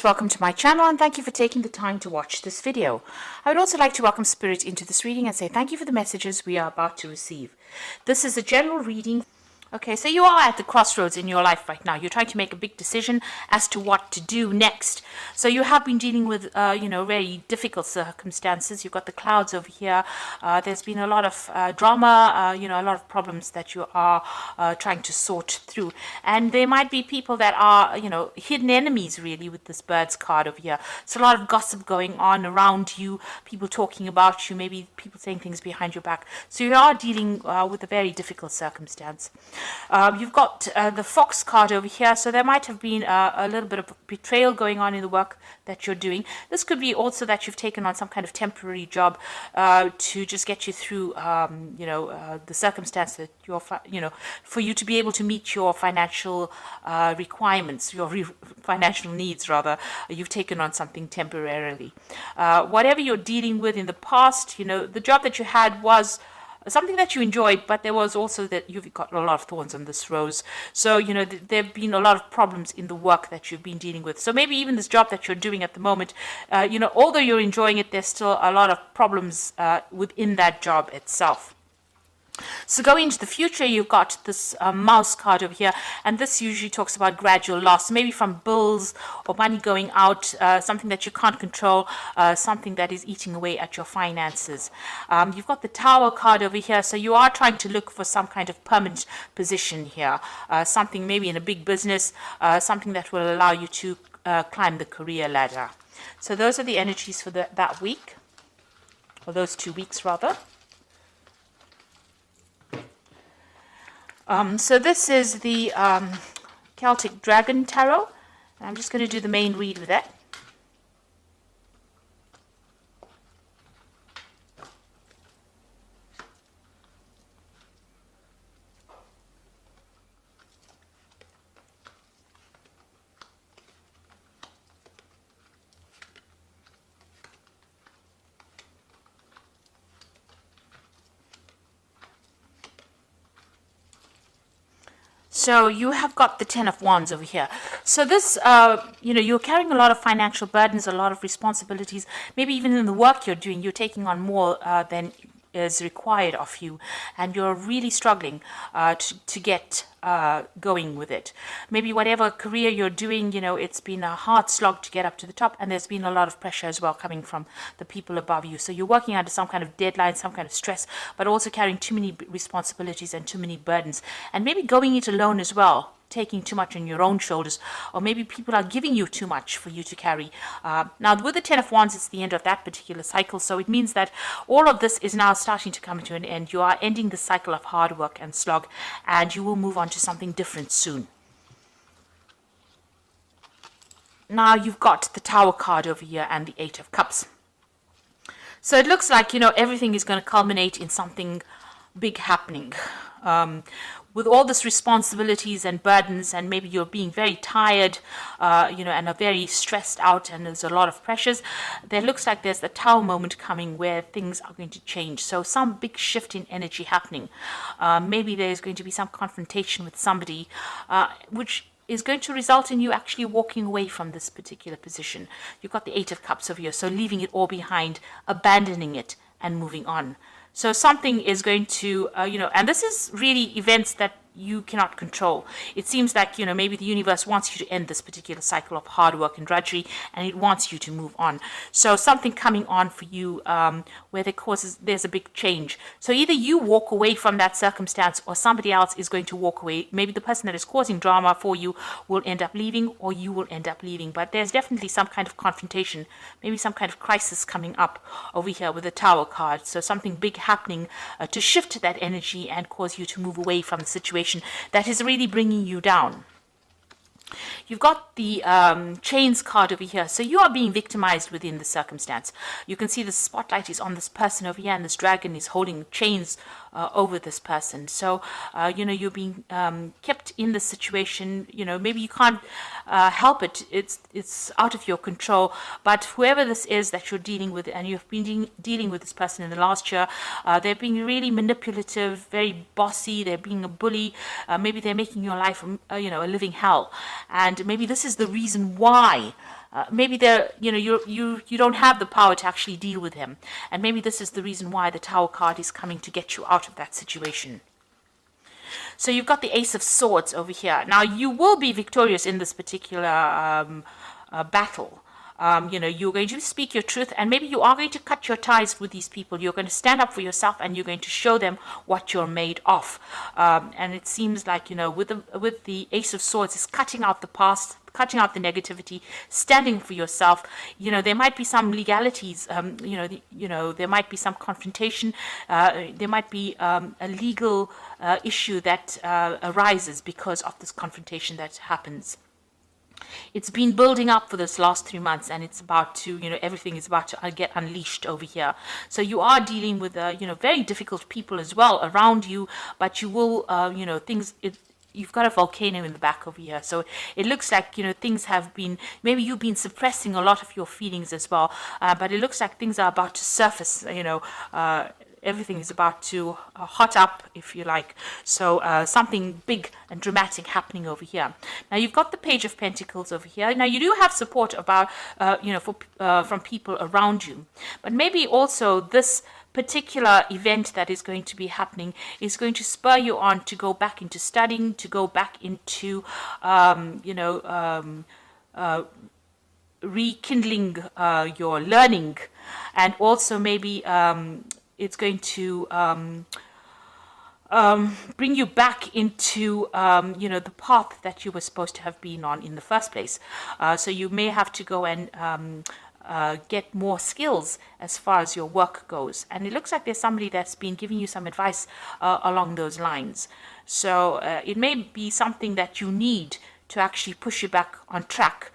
Welcome to my channel and thank you for taking the time to watch this video. I would also like to welcome Spirit into this reading and say thank you for the messages we are about to receive. This is a general reading. Okay, so you are at the crossroads in your life right now. You're trying to make a big decision as to what to do next. So you have been dealing with, very difficult circumstances. You've got the clouds over here. There's been a lot of drama, a lot of problems that you are trying to sort through. And there might be people that are, hidden enemies really with this Birds card over here. So a lot of gossip going on around you, people talking about you, maybe people saying things behind your back. So you are dealing with a very difficult circumstance. You've got the Fox card over here, so there might have been a little bit of betrayal going on in the work that you're doing. This could be also that you've taken on some kind of temporary job to just get you through, the circumstance that for you to be able to meet your financial requirements, your financial needs rather. You've taken on something temporarily. Whatever you're dealing with in the past, the job that you had was something that you enjoyed, but there was also that you've got a lot of thorns on this rose. So, there have been a lot of problems in the work that you've been dealing with. So maybe even this job that you're doing at the moment, although you're enjoying it, there's still a lot of problems within that job itself. So going into the future, you've got this mouse card over here, and this usually talks about gradual loss, maybe from bills or money going out, something that you can't control, something that is eating away at your finances. You've got the Tower card over here, so you are trying to look for some kind of permanent position here, something maybe in a big business, something that will allow you to climb the career ladder. So those are the energies for that week, or those 2 weeks rather. So this is the Celtic Dragon Tarot. I'm just going to do the main read with that. So you have got the Ten of Wands over here. So this, you're carrying a lot of financial burdens, a lot of responsibilities. Maybe even in the work you're doing, you're taking on more than is required of you, and you're really struggling to get going with it. Maybe whatever career you're doing, it's been a hard slog to get up to the top, and there's been a lot of pressure as well coming from the people above you. So you're working under some kind of deadline, some kind of stress, but also carrying too many responsibilities and too many burdens, and maybe going it alone as well, taking too much on your own shoulders, or maybe people are giving you too much for you to carry. Now with the Ten of Wands, it's the end of that particular cycle, so it means that all of this is now starting to come to an end. You are ending the cycle of hard work and slog, and you will move on to something different soon. Now you've got the Tower card over here and the Eight of Cups. So it looks like, everything is going to culminate in something big happening. With all this responsibilities and burdens, and maybe you're being very tired, and are very stressed out, and there's a lot of pressures, there looks like there's the Tower moment coming where things are going to change. So some big shift in energy happening. Maybe there's going to be some confrontation with somebody, which is going to result in you actually walking away from this particular position. You've got the Eight of Cups over here, so leaving it all behind, abandoning it, and moving on. So something is going to, and this is really events that you cannot control. It seems like, maybe the universe wants you to end this particular cycle of hard work and drudgery, and it wants you to move on. So something coming on for you where there's a big change. So either you walk away from that circumstance, or somebody else is going to walk away. Maybe the person that is causing drama for you will end up leaving, or you will end up leaving. But there's definitely some kind of confrontation, maybe some kind of crisis coming up over here with the Tower card. So something big happening to shift that energy and cause you to move away from the situation that is really bringing you down. You've got the Chains card over here. So you are being victimized within the circumstance. You can see the spotlight is on this person over here, and this dragon is holding chains over this person. So, you're being kept in the situation. Maybe you can't help it. It's out of your control. But whoever this is that you're dealing with, and you've been dealing with this person in the last year, they're being really manipulative, very bossy. They're being a bully. Maybe they're making your life, a living hell. And maybe this is the reason why maybe there, you don't have the power to actually deal with him, and maybe this is the reason why the Tower card is coming to get you out of that situation. So you've got the Ace of Swords over here. Now you will be victorious in this particular battle. You're going to speak your truth, and maybe you are going to cut your ties with these people. You're going to stand up for yourself, and you're going to show them what you're made of. And it seems like, with the Ace of Swords, is cutting out the past, cutting out the negativity, standing for yourself. There might be some legalities. There might be some confrontation. There might be a legal issue that arises because of this confrontation that happens. It's been building up for this last 3 months, and it's about to, everything is about to get unleashed over here. So you are dealing with, very difficult people as well around you, but you will, you've got a volcano in the back over here. So it looks like, things have been, maybe you've been suppressing a lot of your feelings as well, but it looks like things are about to surface, everything is about to hot up, if you like. So something big and dramatic happening over here. Now you've got the Page of Pentacles over here. Now you do have support about, from people around you, but maybe also this particular event that is going to be happening is going to spur you on to go back into studying, to go back into, rekindling your learning, and also maybe it's going to bring you back into, the path that you were supposed to have been on in the first place. So you may have to go and get more skills as far as your work goes. And it looks like there's somebody that's been giving you some advice along those lines. So it may be something that you need to actually push you back on track.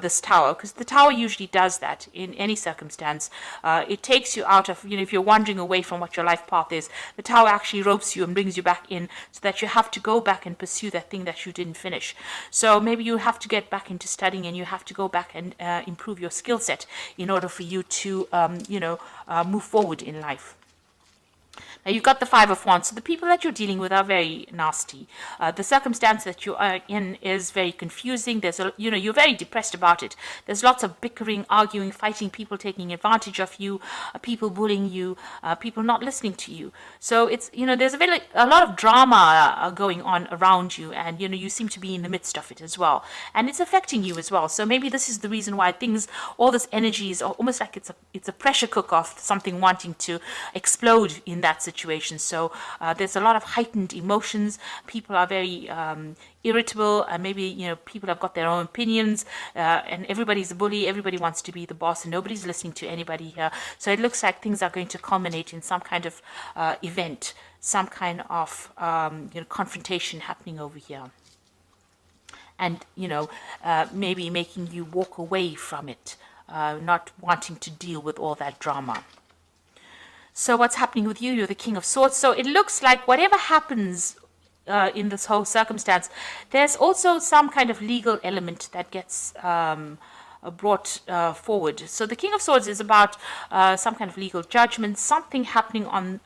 This Tower, because the Tower usually does that in any circumstance. It takes you out of, if you're wandering away from what your life path is, the Tower actually ropes you and brings you back in, so that you have to go back and pursue that thing that you didn't finish. So maybe you have to get back into studying, and you have to go back and improve your skill set in order for you to, move forward in life. Now you've got the Five of Wands. So the people that you're dealing with are very nasty. The circumstance that you are in is very confusing. There's you're very depressed about it. There's lots of bickering, arguing, fighting, people taking advantage of you, people bullying you, people not listening to you. So it's, there's a lot of drama going on around you, and, you seem to be in the midst of it as well. And it's affecting you as well. So maybe this is the reason why all this energy is almost like it's a pressure cooker of something wanting to explode in that situation. So there's a lot of heightened emotions. People are very irritable, and maybe people have got their own opinions, and everybody's a bully. Everybody wants to be the boss, and nobody's listening to anybody here. So it looks like things are going to culminate in some kind of event, some kind of confrontation happening over here, and maybe making you walk away from it, not wanting to deal with all that drama. So what's happening with you? You're the King of Swords. So it looks like whatever happens in this whole circumstance, there's also some kind of legal element that gets brought forward. So the King of Swords is about some kind of legal judgment, something happening on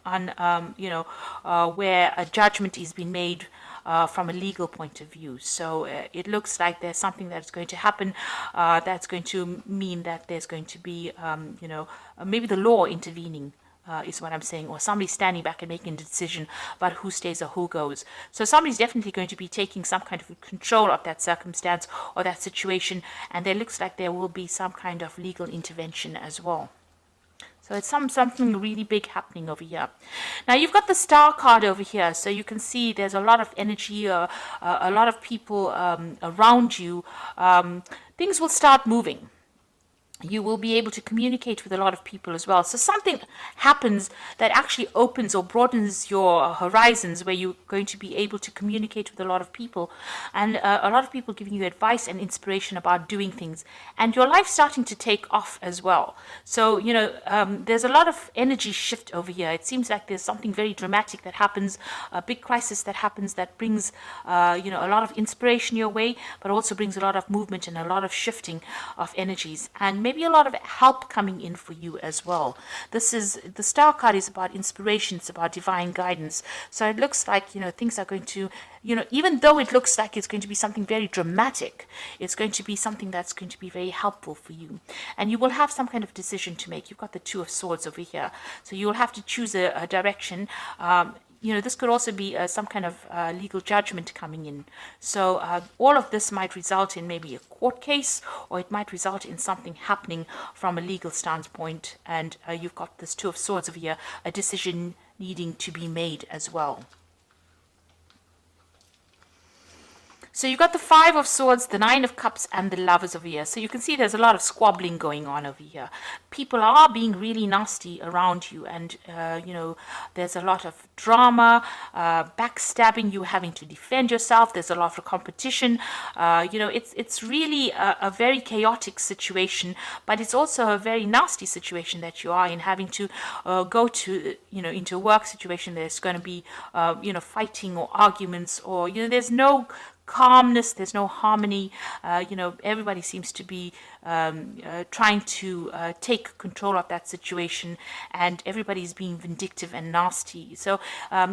where a judgment is being made from a legal point of view. So it looks like there's something that's going to happen that's going to mean that there's going to be, maybe the law intervening. Is what I'm saying, or somebody standing back and making a decision about who stays or who goes. So somebody's definitely going to be taking some kind of control of that circumstance or that situation, and it looks like there will be some kind of legal intervention as well. So it's something really big happening over here. Now you've got the Star card over here, so you can see there's a lot of energy, a lot of people around you. Things will start moving. You will be able to communicate with a lot of people as well. So something happens that actually opens or broadens your horizons, where you're going to be able to communicate with a lot of people, and a lot of people giving you advice and inspiration about doing things, and your life starting to take off as well. So, there's a lot of energy shift over here. It seems like there's something very dramatic that happens, a big crisis that happens that brings, a lot of inspiration your way, but also brings a lot of movement and a lot of shifting of energies. And maybe maybe a lot of help coming in for you as well. This is, the Star card is about inspiration, it's about divine guidance. So it looks like, you know, things are going to, you know, even though it looks like it's going to be something very dramatic, it's going to be something that's going to be very helpful for you. And you will have some kind of decision to make. You've got the Two of Swords over here. So you will have to choose a direction. You know, this could also be some kind of legal judgment coming in. So all of this might result in maybe a court case, or it might result in something happening from a legal standpoint. And you've got this Two of Swords over here, a decision needing to be made as well. So you've got the Five of Swords, the Nine of Cups, and the Lovers over here. So you can see there's a lot of squabbling going on over here. People are being really nasty around you, and, you know, there's a lot of drama, backstabbing, you having to defend yourself. There's a lot of competition. You know, it's really a very chaotic situation, but it's also a very nasty situation that you are in, having to go to, you know, into a work situation. There's going to be, you know, fighting or arguments, or, you know, there's no calmness, there's no harmony. You know, everybody seems to be trying to take control of that situation, and everybody's being vindictive and nasty. So,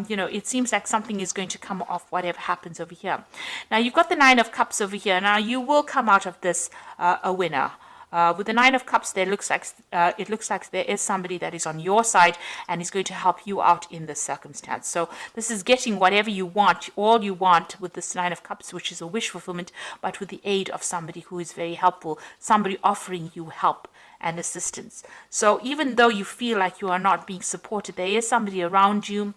you know, it seems like something is going to come off whatever happens over here. Now, you've got the Nine of Cups over here. Now, you will come out of this a winner. With the Nine of Cups, it looks like there is somebody that is on your side and is going to help you out in this circumstance. So this is getting whatever you want, all you want, with this Nine of Cups, which is a wish fulfillment, but with the aid of somebody who is very helpful, somebody offering you help and assistance. So even though you feel like you are not being supported, there is somebody around you,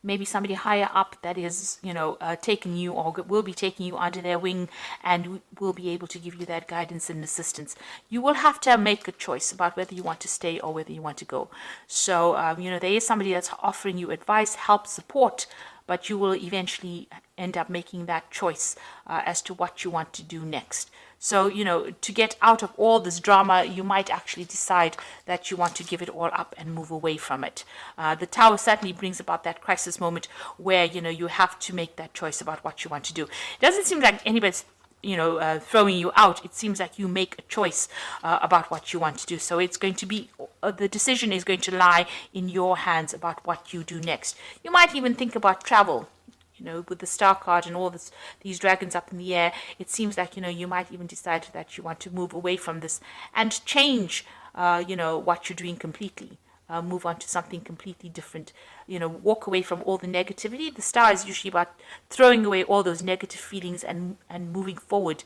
maybe somebody higher up, that is, you know, taking you, or will be taking you under their wing, and will be able to give you that guidance and assistance. You will have to make a choice about whether you want to stay or whether you want to go. So, you know, there is somebody that's offering you advice, help, support, but you will eventually end up making that choice as to what you want to do next. So, you know, to get out of all this drama, you might actually decide that you want to give it all up and move away from it. The Tower certainly brings about that crisis moment where, you know, you have to make that choice about what you want to do. It doesn't seem like anybody's, you know, throwing you out. It seems like you make a choice about what you want to do. So it's going to be, the decision is going to lie in your hands about what you do next. You might even think about travel. You know, with the Star card and all these dragons up in the air, it seems like, you know, you might even decide that you want to move away from this and change, you know, what you're doing completely. Move on to something completely different. You know, walk away from all the negativity. The Star is usually about throwing away all those negative feelings and moving forward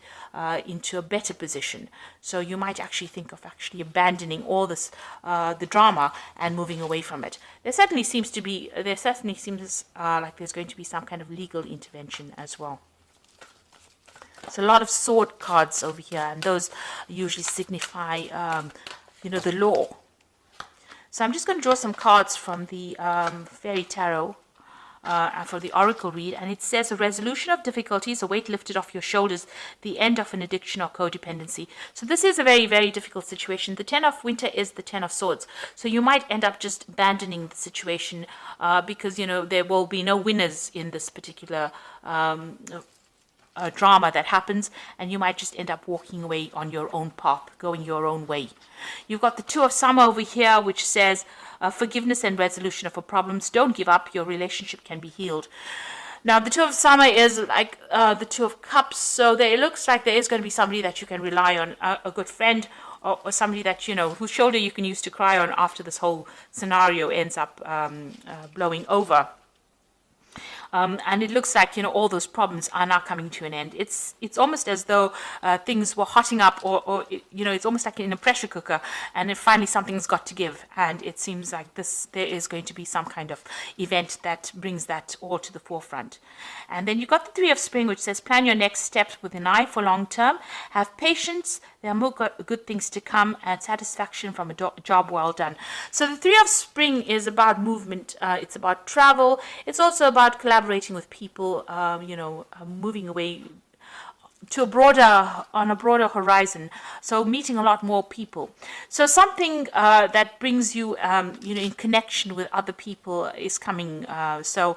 into a better position. So you might actually think of actually abandoning all this, the drama, and moving away from it. There certainly seems like there's going to be some kind of legal intervention as well. So a lot of sword cards over here, and those usually signify, you know, the law. So I'm just going to draw some cards from the Fairy Tarot for the Oracle read, and it says a resolution of difficulties, a weight lifted off your shoulders, the end of an addiction or codependency. So this is a very, very difficult situation. The Ten of Winter is the Ten of Swords. So you might end up just abandoning the situation because, you know, there will be no winners in this particular drama that happens, and you might just end up walking away on your own path, going your own way. You've got the Two of Summer over here, which says forgiveness and resolution of problems. Don't give up. Your relationship can be healed. Now, the Two of Summer is like the Two of Cups, so it looks like there is going to be somebody that you can rely on, a good friend, or somebody that, you know, whose shoulder you can use to cry on after this whole scenario ends up blowing over. And it looks like, you know, all those problems are now coming to an end. It's almost as though things were hotting up, or you know, it's almost like in a pressure cooker, and then finally something's got to give. And it seems like there is going to be some kind of event that brings that all to the forefront. And then you've got the Three of Spring, which says plan your next steps with an eye for long term. Have patience. There are more good things to come, and satisfaction from a job well done. So the Three of Spring is about movement. It's about travel. It's also about collaborating with people, you know, moving away, to a broader, on a broader horizon, so meeting a lot more people. So something that brings you in connection with other people is coming. So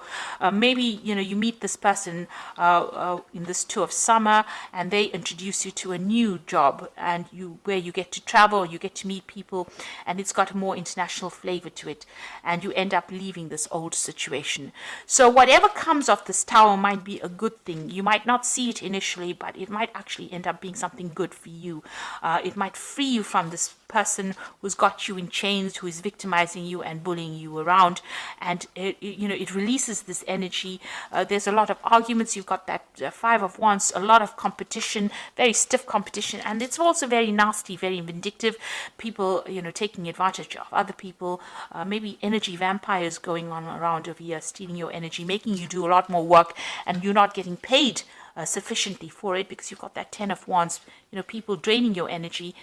maybe you meet this person in this tour of summer, and they introduce you to a new job, and where you get to travel, you get to meet people, and it's got a more international flavor to it, and you end up leaving this old situation. So whatever comes of this tower might be a good thing. You might not see it initially, but it might actually end up being something good for you. It might free you from this person who's got you in chains, who is victimizing you and bullying you around, and it releases this energy. There's a lot of arguments. You've got that Five of Wands, a lot of competition, very stiff competition, and it's also very nasty, very vindictive. People taking advantage of other people, maybe energy vampires going on around over here, stealing your energy, making you do a lot more work, and you're not getting paid sufficiently for it, because you've got that Ten of Wands, people draining your energy,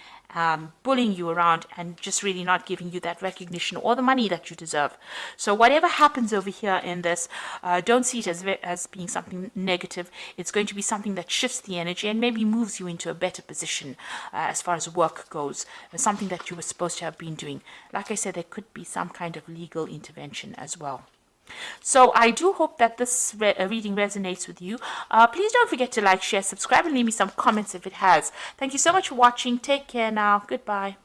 bullying you around, and just really not giving you that recognition or the money that you deserve. So whatever happens over here in this, don't see it as being something negative. It's going to be something that shifts the energy and maybe moves you into a better position as far as work goes, something that you were supposed to have been doing. Like I said, there could be some kind of legal intervention as well. So I do hope that this reading resonates with you. Please don't forget to like, share, subscribe, and leave me some comments if it has. Thank you so much for watching. Take care now. Goodbye.